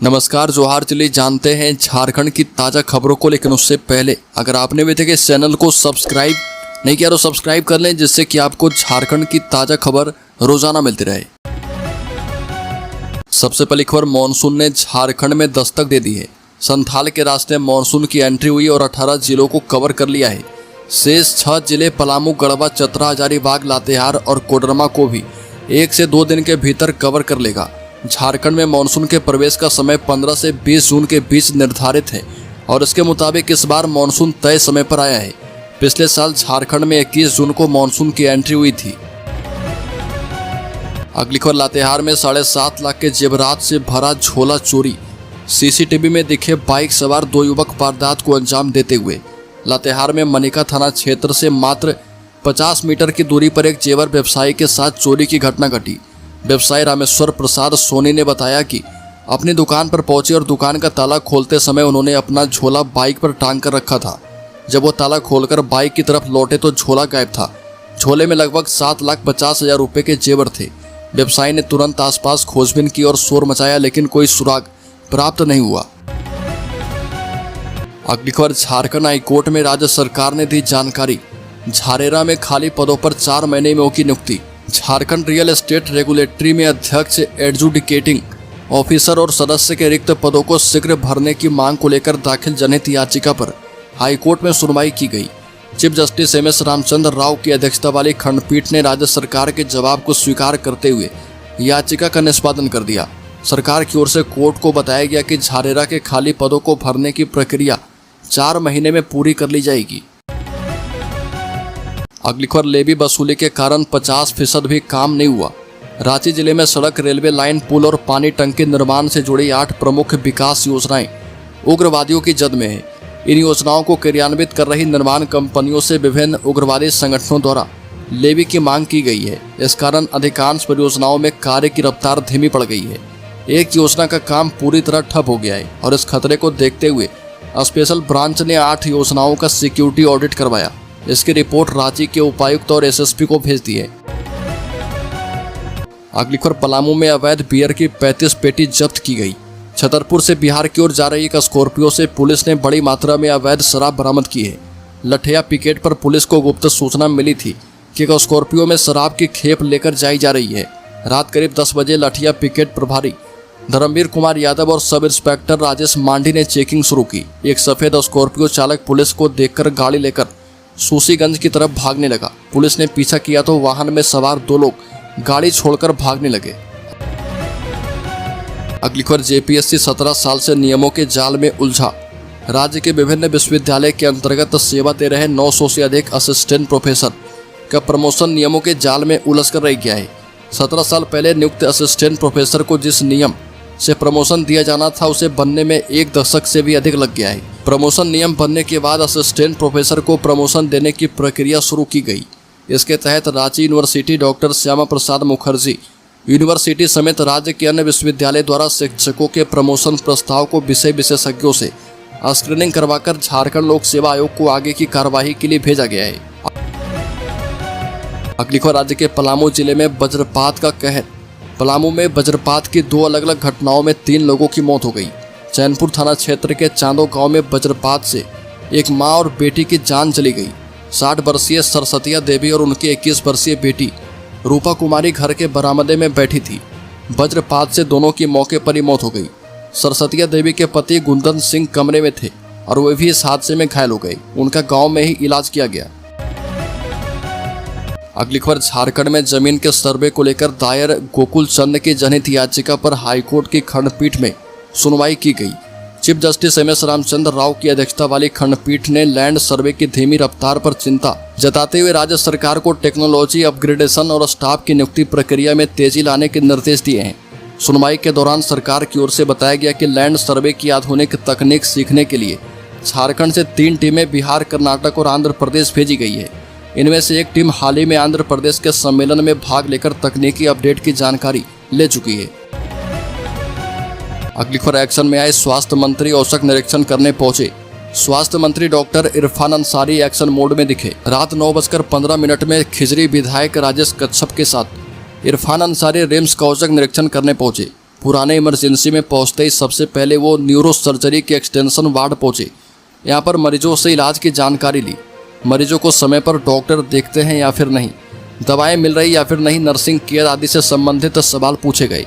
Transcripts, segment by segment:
नमस्कार, जोहार। चलिए जानते हैं झारखंड की ताज़ा खबरों को, लेकिन उससे पहले अगर आपने अभी तक इस चैनल को सब्सक्राइब नहीं किया तो सब्सक्राइब कर लें, जिससे कि आपको झारखंड की ताज़ा खबर रोजाना मिलती रहे। सबसे पहली खबर, मानसून ने झारखंड में दस्तक दे दी है। संथाल के रास्ते मानसून की एंट्री हुई और 18 जिलों को कवर कर लिया है। शेष 6 जिले पलामू, गढ़वा, चतरा, हजारीबाग, लातेहार और कोडरमा को भी 1 से 2 दिन के भीतर कवर कर लेगा। झारखंड में मानसून के प्रवेश का समय 15 से 20 जून के बीच निर्धारित है और इसके मुताबिक इस बार मानसून तय समय पर आया है। पिछले साल झारखंड में 21 जून को मानसून की एंट्री हुई थी। अगली खबर, लातेहार में 7.5 लाख के जेवरात से भरा झोला चोरी। सीसीटीवी में दिखे बाइक सवार 2 युवक वारदात को अंजाम देते हुए। लातेहार में मनिका थाना क्षेत्र से मात्र 50 मीटर की दूरी पर एक जेवर व्यवसायी के साथ चोरी की घटना घटी। व्यवसायी रामेश्वर प्रसाद सोनी ने बताया कि अपनी दुकान पर पहुंचे और दुकान का ताला खोलते समय उन्होंने अपना झोला बाइक पर टांग कर रखा था। जब वो ताला खोलकर बाइक की तरफ लौटे तो झोला गायब था। झोले में लगभग 7,50,000 रुपए के जेवर थे। व्यवसायी ने तुरंत आसपास खोजबीन की और शोर मचाया, लेकिन कोई सुराग प्राप्त नहीं हुआ। अगली खबर, झारखंड हाईकोर्ट में राज्य सरकार ने दी जानकारी। झारेरा में खाली पदों पर 4 महीने में होगी नियुक्ति। झारखंड रियल एस्टेट रेगुलेटरी में अध्यक्ष, एडजुडिकेटिंग ऑफिसर और सदस्य के रिक्त पदों को शीघ्र भरने की मांग को लेकर दाखिल जनहित याचिका पर हाईकोर्ट में सुनवाई की गई। Chief justice MS. Ramchandra Rao की अध्यक्षता वाली खंडपीठ ने राज्य सरकार के जवाब को स्वीकार करते हुए याचिका का निष्पादन कर दिया। सरकार की ओर से कोर्ट को बताया गया कि झारेरा के खाली पदों को भरने की प्रक्रिया 4 महीने में पूरी कर ली जाएगी। अगली खबर, लेवी वसूली के कारण 50% भी काम नहीं हुआ। रांची जिले में सड़क, रेलवे लाइन, पुल और पानी टंकी निर्माण से जुड़ी 8 प्रमुख विकास योजनाएं उग्रवादियों की जद में है। इन योजनाओं को क्रियान्वित कर रही निर्माण कंपनियों से विभिन्न उग्रवादी संगठनों द्वारा लेवी की मांग की गई है। इस कारण अधिकांश परियोजनाओं में कार्य की रफ्तार धीमी पड़ गई है। एक योजना का काम पूरी तरह ठप हो गया है और इस खतरे को देखते हुए स्पेशल ब्रांच ने 8 योजनाओं का सिक्योरिटी ऑडिट करवाया। इसकी रिपोर्ट रांची के उपायुक्त और एसएसपी को भेज दी है। अगली खबर, पलामू में अवैध बियर की 35 पेटी जब्त की गई। छतरपुर से बिहार की ओर जा रही एक स्कॉर्पियो से पुलिस ने बड़ी मात्रा में अवैध शराब बरामद की है। लठिया पिकेट पर पुलिस को गुप्त सूचना मिली थी कि एक स्कॉर्पियो में शराब की खेप लेकर जाई जा रही है। रात करीब 10 बजे लठिया पिकेट प्रभारी धर्मवीर कुमार यादव और सब इंस्पेक्टर राजेश मांडी ने चेकिंग शुरू की। एक सफेद स्कॉर्पियो चालक पुलिस को देखकर गाड़ी लेकर सूसीगंज की तरफ भागने लगा। पुलिस ने पीछा किया तो वाहन में सवार 2 लोग गाड़ी छोड़कर भागने लगे। अगली खबर, जेपीएससी 17 साल से नियमों के जाल में उलझा। राज्य के विभिन्न विश्वविद्यालय के अंतर्गत सेवा दे रहे 900 से अधिक असिस्टेंट प्रोफेसर का प्रमोशन नियमों के जाल में उलझ कर रह गया है। 17 साल पहले नियुक्त असिस्टेंट प्रोफेसर को जिस नियम से प्रमोशन दिया जाना था, उसे बनने में 1 दशक से भी अधिक लग गया है। प्रमोशन नियम बनने के बाद असिस्टेंट प्रोफेसर को प्रमोशन देने की प्रक्रिया शुरू की गई। इसके तहत Ranchi university, doctor Shyama Prasad Mukherjee university समेत राज्य के अन्य विश्वविद्यालय द्वारा शिक्षकों के प्रमोशन प्रस्ताव को विषय विशेषज्ञों से स्क्रीनिंग करवाकर झारखंड लोक सेवा आयोग को आगे की कार्यवाही के लिए भेजा गया है। अगली खबर, राज्य के पलामू जिले में वज्रपात का कहर। पलामू में वज्रपात की 2 अलग अलग घटनाओं में 3 लोगों की मौत हो गई। चैनपुर थाना क्षेत्र के चांदो गांव में वज्रपात से एक मां और बेटी की जान चली गई। 60 वर्षीय सरस्वतिया देवी और उनकी 21 वर्षीय बेटी रूपा कुमारी घर के बरामदे में बैठी थी। वज्रपात से दोनों की मौके पर ही मौत हो गई। सरस्वतिया देवी के पति गुंदन सिंह कमरे में थे और वे भी इस हादसे में घायल हो गए। उनका गाँव में ही इलाज किया गया। अगली खबर, झारखंड में जमीन के सर्वे को लेकर दायर गोकुल चंद की जनहित याचिका पर हाईकोर्ट की खंडपीठ में सुनवाई की गई। Chief justice MS. Ramchandra Rao की अध्यक्षता वाली खंडपीठ ने लैंड सर्वे की धीमी रफ्तार पर चिंता जताते हुए राज्य सरकार को टेक्नोलॉजी अपग्रेडेशन और स्टाफ की नियुक्ति प्रक्रिया में तेजी लाने के निर्देश दिए हैं। सुनवाई के दौरान सरकार की ओर से बताया गया कि लैंड सर्वे की आधुनिक तकनीक सीखने के लिए झारखंड से 3 टीमें बिहार, कर्नाटक और आंध्र प्रदेश भेजी गई है। इनमें से एक टीम हाल ही में आंध्र प्रदेश के सम्मेलन में भाग लेकर तकनीकी अपडेट की जानकारी ले चुकी है। अगली खबर, एक्शन में आए स्वास्थ्य मंत्री औचक निरीक्षण करने पहुंचे। स्वास्थ्य मंत्री doctor Irfan Ansari action mode में दिखे। रात 9:15 में खिजरी विधायक राजेश कच्छप के साथ इरफान अंसारी रिम्स का औचक निरीक्षण करने पहुंचे। पुराने इमरजेंसी में पहुंचते ही सबसे पहले वो न्यूरो सर्जरी के एक्सटेंशन वार्ड पहुंचे। यहाँ पर मरीजों से इलाज की जानकारी ली। मरीजों को समय पर डॉक्टर देखते हैं या फिर नहीं, दवाएं मिल रही या फिर नहीं, नर्सिंग केयर आदि से संबंधित सवाल पूछे गए।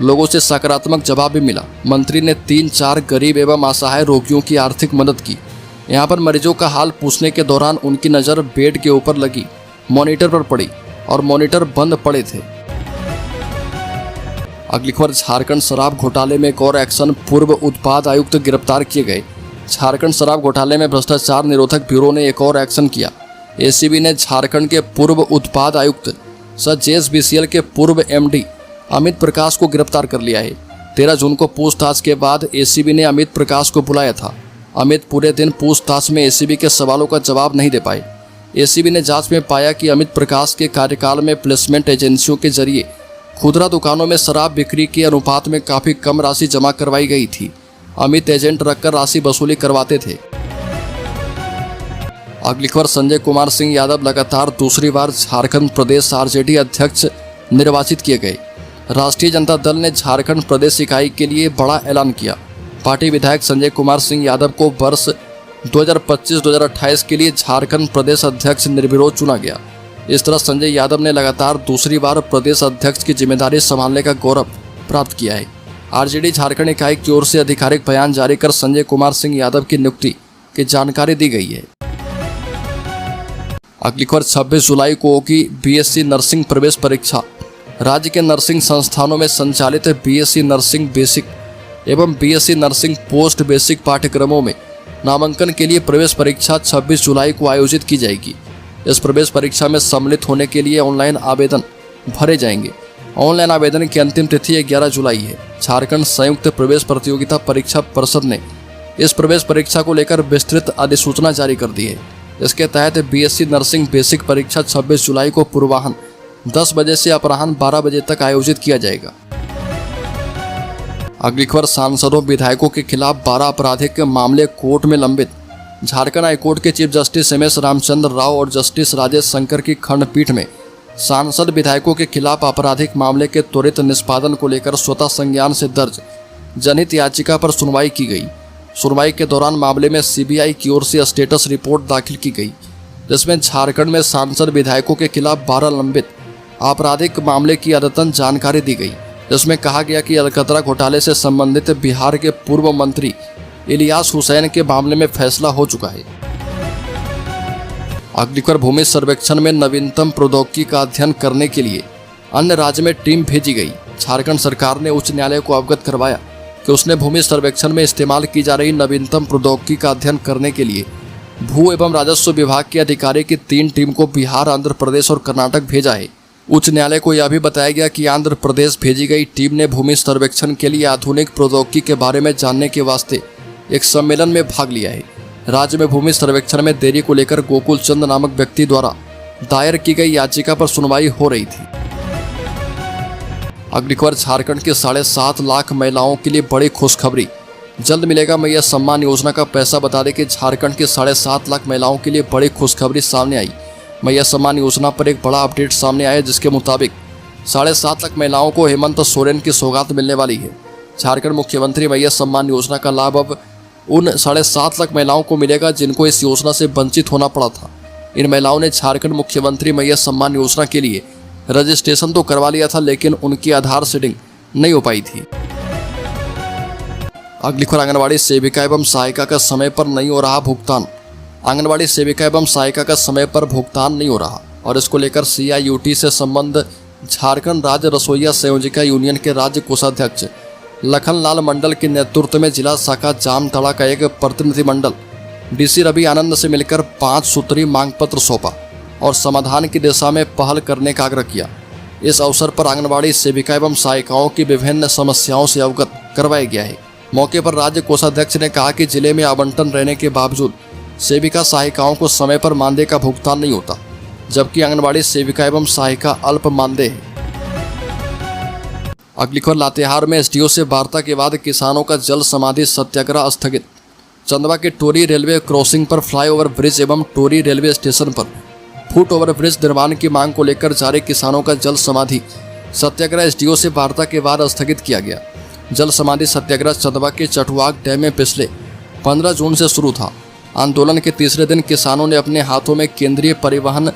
लोगों से सकारात्मक जवाब भी मिला। मंत्री ने 3-4 गरीब एवं असहाय रोगियों की आर्थिक मदद की। यहाँ पर मरीजों का हाल पूछने के दौरान उनकी नज़र बेड के ऊपर लगी मॉनिटर पर पड़ी और मॉनिटर बंद पड़े थे। अगली खबर, झारखंड शराब घोटाले में एक और एक्शन, पूर्व उत्पाद आयुक्त गिरफ्तार किए गए। झारखंड शराब घोटाले में भ्रष्टाचार निरोधक ब्यूरो ने एक और एक्शन किया। एसीबी ने झारखंड के पूर्व उत्पाद आयुक्त सह जेएसबीसीएल के पूर्व एमडी अमित प्रकाश को गिरफ्तार कर लिया है। 13 जून को पूछताछ के बाद एसीबी ने अमित प्रकाश को बुलाया था। अमित पूरे दिन पूछताछ में एसीबी के सवालों का जवाब नहीं दे पाए। एसीबी ने जांच में पाया कि अमित प्रकाश के कार्यकाल में प्लेसमेंट एजेंसियों के जरिए खुदरा दुकानों में शराब बिक्री के अनुपात में काफ़ी कम राशि जमा करवाई गई थी। अमित एजेंट रखकर राशि वसूली करवाते थे। अगली खबर, संजय कुमार सिंह यादव लगातार दूसरी बार झारखंड प्रदेश आरजेडी अध्यक्ष निर्वाचित किए गए। राष्ट्रीय जनता दल ने झारखंड प्रदेश इकाई के लिए बड़ा ऐलान किया। पार्टी विधायक संजय कुमार सिंह यादव को वर्ष 2025-2028 के लिए झारखंड प्रदेश अध्यक्ष निर्विरोध चुना गया। इस तरह संजय यादव ने लगातार दूसरी बार प्रदेश अध्यक्ष की जिम्मेदारी संभालने का गौरव प्राप्त किया है। आरजेडी झारखंड इकाई की ओर से आधिकारिक बयान जारी कर संजय कुमार सिंह यादव की नियुक्ति की जानकारी दी गई है। अगली खबर, 26 जुलाई को होगी बीएससी नर्सिंग प्रवेश परीक्षा। राज्य के नर्सिंग संस्थानों में संचालित बीएससी नर्सिंग बेसिक एवं बीएससी नर्सिंग पोस्ट बेसिक पाठ्यक्रमों में नामांकन के लिए प्रवेश परीक्षा 26 जुलाई को आयोजित की जाएगी। इस प्रवेश परीक्षा में सम्मिलित होने के लिए ऑनलाइन आवेदन भरे जाएंगे। ऑनलाइन आवेदन की अंतिम तिथि 11 जुलाई है। झारखंड संयुक्त प्रवेश प्रतियोगिता परीक्षा परिषद ने इस प्रवेश परीक्षा को लेकर विस्तृत अधिसूचना जारी कर दी है। इसके तहत बीएससी नर्सिंग बेसिक परीक्षा 26 जुलाई को पूर्वाह्न 10 बजे से अपराह्न 12 बजे तक आयोजित किया जाएगा। अगली खबर, सांसदों विधायकों के खिलाफ 12 आपराधिक मामले कोर्ट में लंबित। झारखंड हाईकोर्ट के chief justice MS Ramchandra Rao और जस्टिस राजेश शंकर की खंडपीठ में सांसद विधायकों के खिलाफ आपराधिक मामले के त्वरित निष्पादन को लेकर स्वतः संज्ञान से दर्ज जनहित याचिका पर सुनवाई की गई। सुनवाई के दौरान मामले में सीबीआई की ओर से स्टेटस रिपोर्ट दाखिल की गई, जिसमें झारखंड में सांसद विधायकों के खिलाफ 12 लंबित आपराधिक मामले की अद्यतन जानकारी दी गई। जिसमें कहा गया कि अलकतरा घोटाले से संबंधित बिहार के पूर्व मंत्री इलियास हुसैन के मामले में फैसला हो चुका है। अगली खबर, भूमि सर्वेक्षण में नवीनतम प्रौद्योगिकी का अध्ययन करने के लिए अन्य राज्य में टीम भेजी गई। झारखंड सरकार ने उच्च न्यायालय को अवगत करवाया कि उसने भूमि सर्वेक्षण में इस्तेमाल की जा रही नवीनतम प्रौद्योगिकी का अध्ययन करने के लिए भू एवं राजस्व विभाग के अधिकारी की 3 टीम को बिहार, आंध्र प्रदेश और कर्नाटक भेजा है। उच्च न्यायालय को यह भी बताया गया कि आंध्र प्रदेश भेजी गई टीम ने भूमि सर्वेक्षण के लिए आधुनिक प्रौद्योगिकी के बारे में जानने के वास्ते एक सम्मेलन में भाग लिया है। राज्य में भूमि सर्वेक्षण में देरी को लेकर गोकुल चंद नामक व्यक्ति द्वारा दायर की गई याचिका पर सुनवाई हो रही थी। अगली खबर, झारखंड के 7.5 लाख महिलाओं के लिए बड़ी खुशखबरी। जल्द मिलेगा मैया सम्मान योजना का पैसा। बता दें कि झारखंड के 7.5 लाख महिलाओं के लिए बड़ी खुशखबरी सामने आई। मैया सम्मान योजना पर एक बड़ा अपडेट सामने आया, जिसके मुताबिक 7.5 लाख महिलाओं को हेमंत सोरेन की सौगात मिलने वाली है। झारखंड मुख्यमंत्री मैया सम्मान योजना का लाभ अब उन 7.5 लाख महिलाओं को मिलेगा जिनको इस योजना से वंचित होना पड़ा था। इन महिलाओं ने झारखंड मुख्यमंत्री मैया सम्मान योजना के लिए रजिस्ट्रेशन तो करवा लिया था, लेकिन उनकी आधार सीडिंग नहीं हो पाई थी। अगली खबर, आंगनबाड़ी सेविका एवं सहायिका का समय पर नहीं हो रहा भुगतान। आंगनबाड़ी सेविका एवं सहायिका का समय पर भुगतान नहीं हो रहा और इसको लेकर CIUT से संबंध झारखंड राज्य रसोइया संयोजिका यूनियन के राज्य कोषाध्यक्ष लखनलाल मंडल के नेतृत्व में जिला शाखा जामताड़ा का एक प्रतिनिधिमंडल DC रवि आनंद से मिलकर 5 सूत्री मांग पत्र सौंपा और समाधान की दिशा में पहल करने का आग्रह किया। इस अवसर पर आंगनबाड़ी सेविका एवं सहायिकाओं की विभिन्न समस्याओं से अवगत करवाया गया है। मौके पर राज्य कोषाध्यक्ष ने कहा कि जिले में आवंटन रहने के बावजूद सेविका सहायिकाओं को समय पर मानदेय का भुगतान नहीं होता, जबकि आंगनबाड़ी सेविका एवं सहायिका अल्प मानदेय है। अगली खबर, लातेहार में SDO से वार्ता के बाद किसानों का जल समाधि सत्याग्रह स्थगित। चंदवा के टोरी रेलवे क्रॉसिंग पर फ्लाईओवर ब्रिज एवं टोरी रेलवे स्टेशन पर फुट ओवर ब्रिज निर्माण की मांग को लेकर जारी किसानों का जल समाधि सत्याग्रह SDO से वार्ता के बाद स्थगित किया गया। जल समाधि सत्याग्रह चंदवा के चटवाक डैम में पिछले 15 जून से शुरू था। आंदोलन के तीसरे दिन किसानों ने अपने हाथों में केंद्रीय परिवहन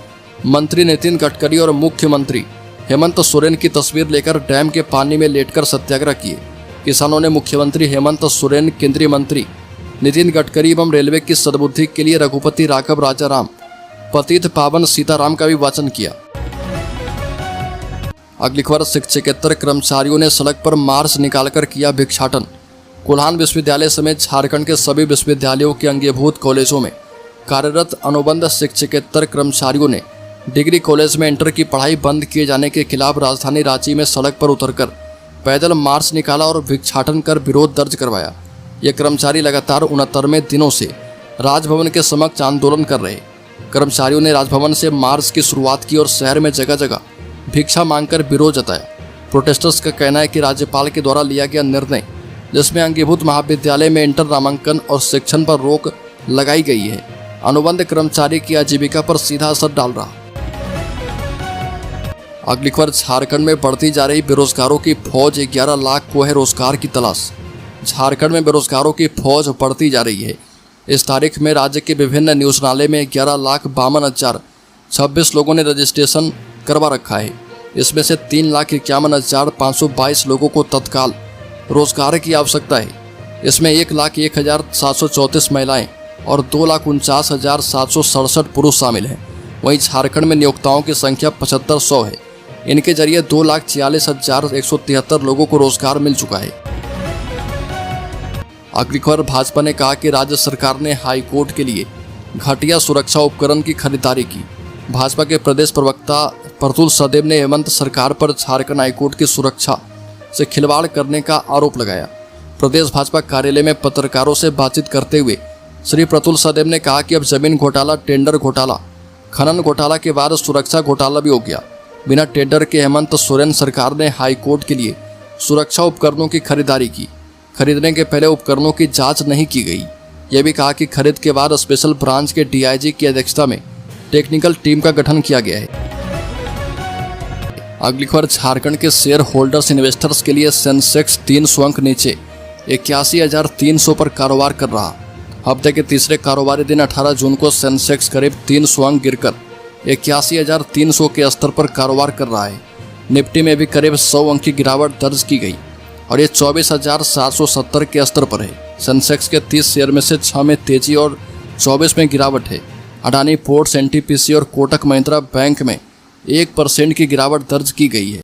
मंत्री नितिन गडकरी और मुख्यमंत्री हेमंत सोरेन की तस्वीर लेकर डैम के पानी में लेटकर सत्याग्रह किए। किसानों ने मुख्यमंत्री हेमंत सोरेन, केंद्रीय मंत्री नितिन गडकरी एवं रेलवे की सद्बुद्धि के लिए रघुपति राघव राजाराम, पतित पावन सीताराम का भी वाचन किया। अगली खबर, शिक्षकेतर कर्मचारियों ने सड़क पर मार्च निकालकर किया भिक्षाटन। कोल्हान विश्वविद्यालय समेत झारखंड के सभी विश्वविद्यालयों के अंगीभूत कॉलेजों में कार्यरत अनुबंध शिक्षकेतर कर्मचारियों ने डिग्री कॉलेज में इंटर की पढ़ाई बंद किए जाने के खिलाफ राजधानी रांची में सड़क पर उतरकर पैदल मार्च निकाला और भिक्षाटन कर विरोध दर्ज करवाया। ये कर्मचारी लगातार 69वें दिनों से राजभवन के समक्ष आंदोलन कर रहे। कर्मचारियों ने राजभवन से मार्च की शुरुआत की और शहर में जगह जगह भिक्षा मांगकर विरोध जताया। प्रोटेस्टर्स का कहना है कि राज्यपाल के द्वारा लिया गया निर्णय, जिसमें अंगीभूत महाविद्यालय में इंटर नामांकन और शिक्षण पर रोक लगाई गई है, अनुबंध कर्मचारी की आजीविका पर सीधा असर डाल रहा। अगली खबर, झारखंड में बढ़ती जा रही बेरोजगारों की फौज, 11 लाख को है रोजगार की तलाश। झारखंड में बेरोजगारों की फौज बढ़ती जा रही है। इस तारीख में राज्य के विभिन्न नियोजनालय में 11,52,026 लोगों ने रजिस्ट्रेशन करवा रखा है। इसमें से 3,51,522 लोगों को तत्काल रोजगार की आवश्यकता है। इसमें 1,01,734 महिलाएं और 2,49,767 पुरुष शामिल हैं। वहीं झारखंड में नियोक्ताओं की संख्या 7500 है। इनके जरिए 2,46,173 लोगों को रोजगार मिल चुका है। अगली खबर, भाजपा ने कहा कि राज्य सरकार ने हाईकोर्ट के लिए घटिया सुरक्षा उपकरण की खरीदारी की। भाजपा के प्रदेश प्रवक्ता प्रतुल सदेव ने हेमंत सरकार पर झारखंड हाईकोर्ट की सुरक्षा से खिलवाड़ करने का आरोप लगाया। प्रदेश भाजपा कार्यालय में पत्रकारों से बातचीत करते हुए श्री प्रतुल सदेव ने कहा कि अब जमीन घोटाला, टेंडर घोटाला, खनन घोटाला के बाद सुरक्षा घोटाला भी हो गया। बिना टेंडर के हेमंत सोरेन सरकार ने हाईकोर्ट के लिए सुरक्षा उपकरणों की खरीदारी की। खरीदने के पहले उपकरणों की जांच नहीं की गई। यह भी कहा कि खरीद के बाद स्पेशल ब्रांच के डीआईजी की अध्यक्षता में टेक्निकल टीम का गठन किया गया है। अगली खबर, झारखंड के शेयर होल्डर्स इन्वेस्टर्स के लिए सेंसेक्स 300 अंक नीचे 81,300 पर कारोबार कर रहा। हफ्ते के तीसरे कारोबारी दिन 18 जून को सेंसेक्स करीब 300 अंक गिरकर 81,300 के स्तर पर कारोबार कर रहा है। निफ्टी में भी करीब 100 अंक की गिरावट दर्ज की गई और ये 24,770 के स्तर पर है। सेंसेक्स के 30 शेयर में से 6 में तेजी और 24 में गिरावट है। अडानी पोर्ट्स, एनटीपीसी और कोटक महिंद्रा बैंक में 1% की गिरावट दर्ज की गई है।